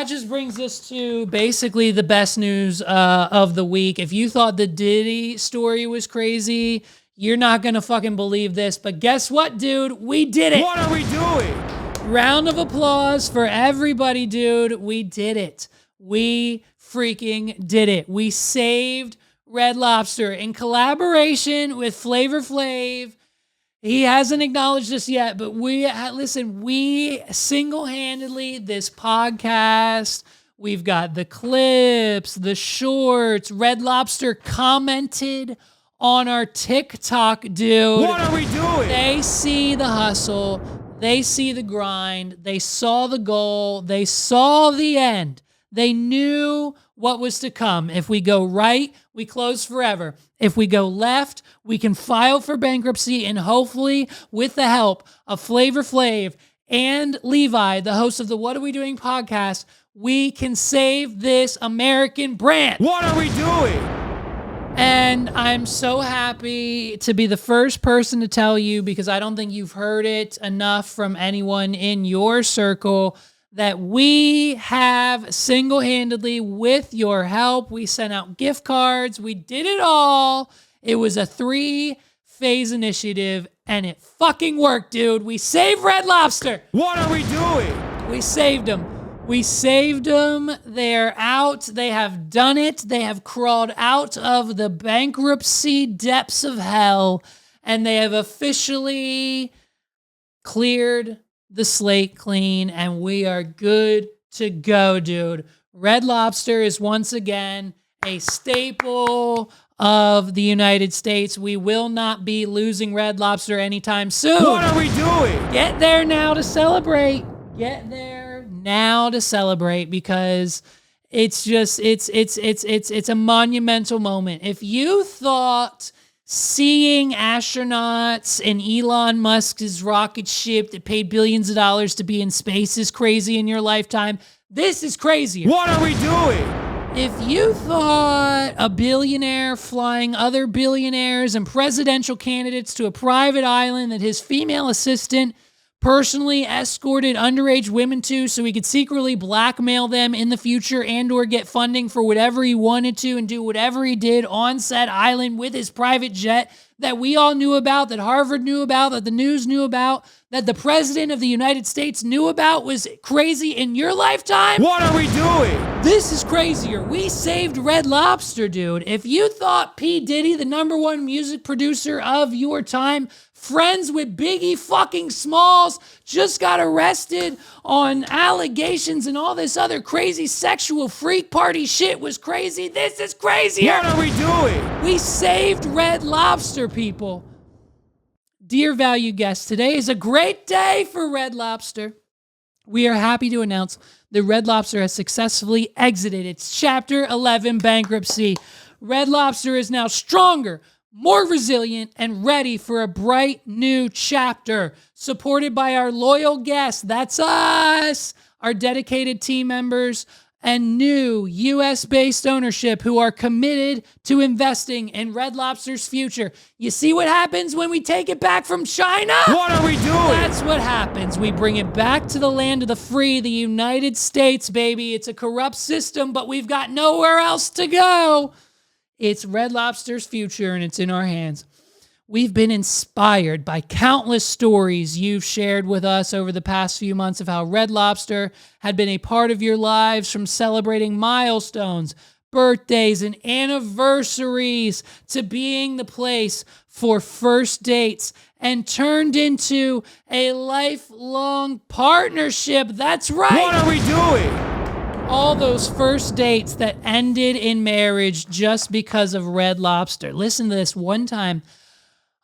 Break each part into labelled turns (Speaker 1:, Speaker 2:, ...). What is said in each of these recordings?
Speaker 1: that just brings us to basically the best news of the week. If you thought the Diddy story was crazy, you're not going to fucking believe this. But guess what, dude? We did it.
Speaker 2: What are we doing?
Speaker 1: Round of applause for everybody, dude. We did it. We freaking did it. We saved Red Lobster in collaboration with Flavor Flav. He hasn't acknowledged this yet, but we single-handedly, this podcast, we've got the clips, the shorts. Red Lobster commented on our TikTok, dude.
Speaker 2: What are we doing?
Speaker 1: They see the hustle. They see the grind. They saw the goal. They saw the end. They knew what was to come. If we go right, we close forever. If we go left, we can file for bankruptcy, and hopefully, with the help of Flavor Flav and Levi, the host of the What Are We Doing podcast, we can save this American brand.
Speaker 2: What are we doing?
Speaker 1: And I'm so happy to be the first person to tell you, because I don't think you've heard it enough from anyone in your circle, that we have single-handedly, with your help, we sent out gift cards. We did it all. It was a 3-phase initiative, and it fucking worked, dude. We saved Red Lobster.
Speaker 2: What are we doing?
Speaker 1: We saved them. We saved them. They're out. They have done it. They have crawled out of the bankruptcy depths of hell, and they have officially cleared the slate clean, and we are good to go, dude. Red Lobster is once again a staple of the United States. We will not be losing Red Lobster anytime soon.
Speaker 2: What are we doing?
Speaker 1: Get there now to celebrate. Get there now to celebrate, because it's just it's a monumental moment. If you thought seeing astronauts in Elon Musk's rocket ship that paid billions of dollars to be in space is crazy in your lifetime, this is crazier.
Speaker 2: What are we doing?
Speaker 1: If you thought a billionaire flying other billionaires and presidential candidates to a private island that his female assistant personally escorted underage women to so he could secretly blackmail them in the future and or get funding for whatever he wanted to and do whatever he did on said island with his private jet that we all knew about, that Harvard knew about, that the news knew about, that the president of the United States knew about, was crazy in your lifetime?
Speaker 2: What are we doing?
Speaker 1: This is crazier. We saved Red Lobster, dude. If you thought P. Diddy, the #1 music producer of your time, friends with Biggie fucking Smalls, just got arrested on allegations and all this other crazy sexual freak party shit was crazy, this is crazier.
Speaker 2: What are we doing?
Speaker 1: We saved Red Lobster, people. Dear valued guests, today is a great day for Red Lobster. We are happy to announce that Red Lobster has successfully exited its Chapter 11 bankruptcy. Red Lobster is now stronger, more resilient, and ready for a bright new chapter, supported by our loyal guests, that's us, our dedicated team members, and new U.S.-based ownership who are committed to investing in Red Lobster's future. You see what happens when we take it back from China?
Speaker 2: What are we doing?
Speaker 1: That's what happens. We bring it back to the land of the free, the United States, baby. It's a corrupt system, but we've got nowhere else to go. It's Red Lobster's future, and it's in our hands. We've been inspired by countless stories you've shared with us over the past few months of how Red Lobster had been a part of your lives, from celebrating milestones, birthdays, and anniversaries to being the place for first dates, and turned into a lifelong partnership. That's right.
Speaker 2: What are we doing?
Speaker 1: All those first dates that ended in marriage just because of Red Lobster. Listen to this. One time,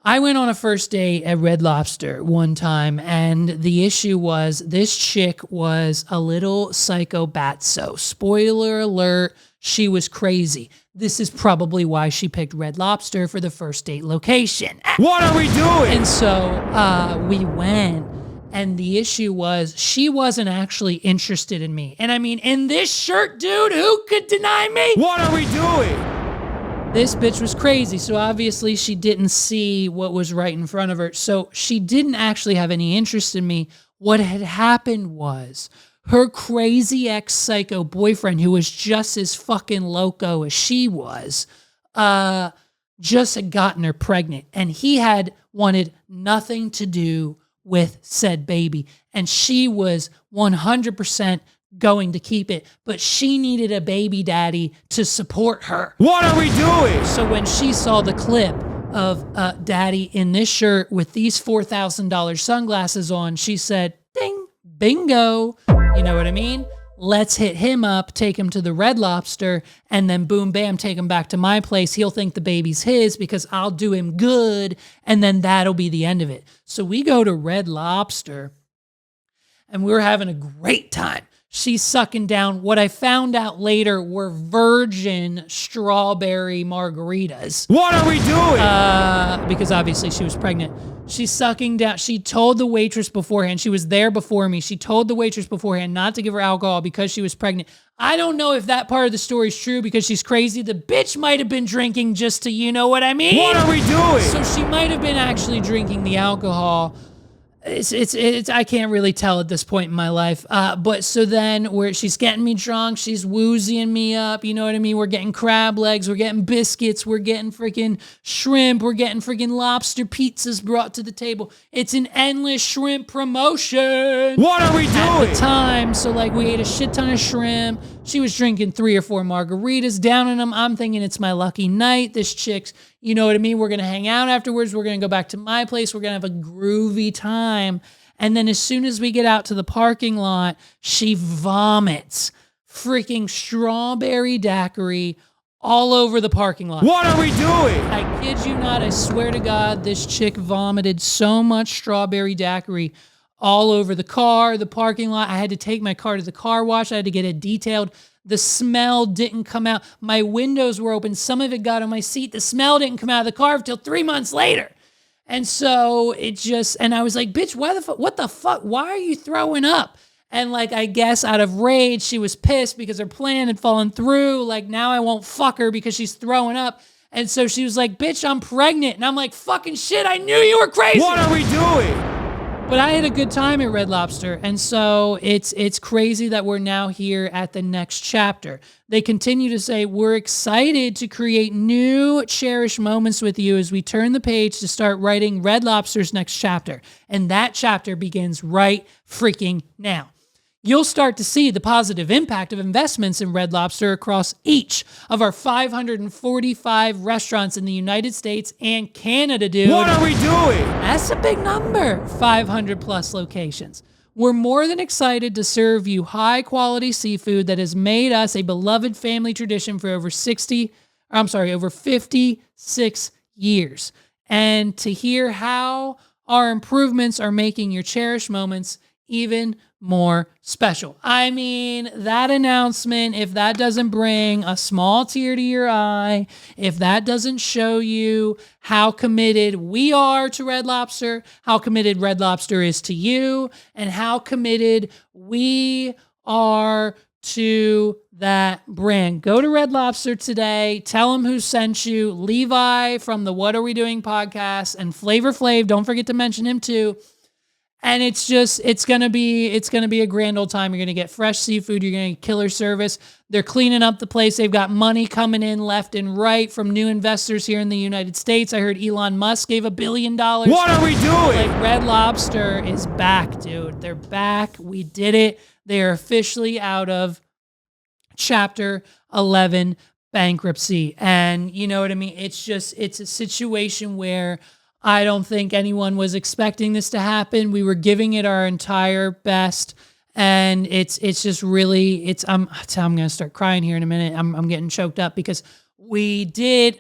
Speaker 1: I went on a first date at Red Lobster one time, and the issue was this chick was a little psycho batso. Spoiler alert, she was crazy. This is probably why she picked Red Lobster for the first date location.
Speaker 2: What are we doing?
Speaker 1: And so we went. And the issue was she wasn't actually interested in me. And I mean, in this shirt, dude, who could deny me?
Speaker 2: What are we doing?
Speaker 1: This bitch was crazy. So obviously she didn't see what was right in front of her. So she didn't actually have any interest in me. What had happened was her crazy ex-psycho boyfriend, who was just as fucking loco as she was, just had gotten her pregnant, and he had wanted nothing to do with said baby, and she was 100% going to keep it, but she needed a baby daddy to support her.
Speaker 2: What are we doing?
Speaker 1: So when she saw the clip of daddy in this shirt with these $4,000 sunglasses on, she said, ding, bingo. You know what I mean? Let's hit him up, take him to the Red Lobster, and then boom, bam, take him back to my place. He'll think the baby's his because I'll do him good, and then that'll be the end of it. So we go to Red Lobster, and we're having a great time. She's sucking down what I found out later were virgin strawberry margaritas.
Speaker 2: What are we doing?
Speaker 1: Because obviously she was pregnant. She's sucking down. She told the waitress beforehand, she was there before me. She told the waitress beforehand not to give her alcohol because she was pregnant. I don't know if that part of the story is true because she's crazy. The bitch might have been drinking just to, you know what I mean?
Speaker 2: What are we doing?
Speaker 1: So she might have been actually drinking the alcohol. It's I can't really tell at this point in my life. But so then she's getting me drunk, she's woozying me up, you know what I mean? We're getting crab legs, we're getting biscuits, we're getting freaking shrimp, we're getting freaking lobster pizzas brought to the table. It's an endless shrimp promotion.
Speaker 2: What are we doing?
Speaker 1: At the time, so like we ate a shit ton of shrimp. She was drinking 3 or 4 margaritas, downing them. I'm thinking it's my lucky night. This chick's, you know what I mean? We're going to hang out afterwards. We're going to go back to my place. We're going to have a groovy time. And then as soon as we get out to the parking lot, she vomits freaking strawberry daiquiri all over the parking lot.
Speaker 2: What are we doing?
Speaker 1: I kid you not. I swear to God, this chick vomited so much strawberry daiquiri all over the car, the parking lot. I had to take my car to the car wash. I had to get it detailed. The smell didn't come out. My windows were open. Some of it got on my seat. The smell didn't come out of the car until 3 months later. And so and I was like, bitch, what the fuck? Why are you throwing up? And like, I guess out of rage, she was pissed because her plan had fallen through. Like, now I won't fuck her because she's throwing up. And so she was like, bitch, I'm pregnant. And I'm like, fucking shit, I knew you were crazy.
Speaker 2: What are we doing?
Speaker 1: But I had a good time at Red Lobster, and so it's crazy that we're now here at the next chapter. They continue to say, we're excited to create new cherished moments with you as we turn the page to start writing Red Lobster's next chapter. And that chapter begins right freaking now. You'll start to see the positive impact of investments in Red Lobster across each of our 545 restaurants in the United States and Canada, dude.
Speaker 2: What are we doing?
Speaker 1: That's a big number, 500 plus locations. We're more than excited to serve you high-quality seafood that has made us a beloved family tradition for over 56 years. And to hear how our improvements are making your cherished moments even more special. I mean, that announcement, if that doesn't bring a small tear to your eye, if that doesn't show you how committed we are to Red Lobster, how committed Red Lobster is to you, and how committed we are to that brand. Go to Red Lobster today. Tell them who sent you. Levi from the What Are We Doing podcast and Flavor Flav. Don't forget to mention him too. And it's going to be a grand old time. You're going to get fresh seafood. You're going to get killer service. They're cleaning up the place. They've got money coming in left and right from new investors here in the United States. I heard Elon Musk gave $1 billion.
Speaker 2: What are we doing?
Speaker 1: Like, Red Lobster is back, dude. They're back. We did it. They are officially out of Chapter 11 bankruptcy. And you know what I mean? It's a situation where I don't think anyone was expecting this to happen. We were giving it our entire best, and it's just really, I'm going to start crying here in a minute. I'm getting choked up because we did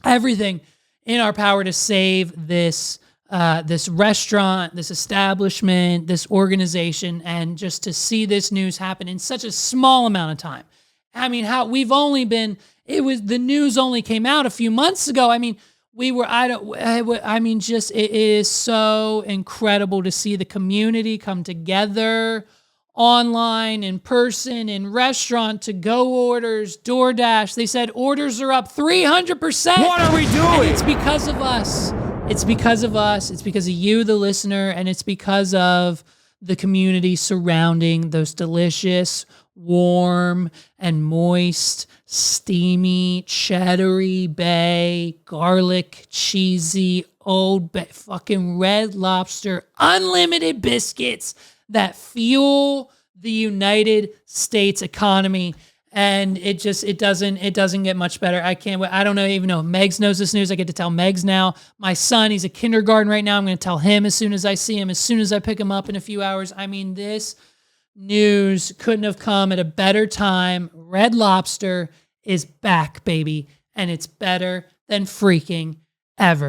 Speaker 1: everything in our power to save this restaurant, this establishment, this organization, and just to see this news happen in such a small amount of time. I mean, the news only came out a few months ago. I mean, it is so incredible to see the community come together online, in person, in restaurant, to-go orders, DoorDash. They said orders are up 300%.
Speaker 2: What are we doing?
Speaker 1: And it's because of us. It's because of us. It's because of you, the listener, and it's because of the community surrounding those delicious, warm, and moist, steamy, cheddary bay, garlic, cheesy, Old Bay, fucking Red Lobster, unlimited biscuits that fuel the United States economy. And it doesn't get much better. I can't wait. I don't even know. Megs knows this news. I get to tell Megs now. My son, he's a kindergarten right now. I'm going to tell him as soon as I see him, as soon as I pick him up in a few hours. I mean, this news couldn't have come at a better time. Red Lobster is back, baby. And it's better than freaking ever.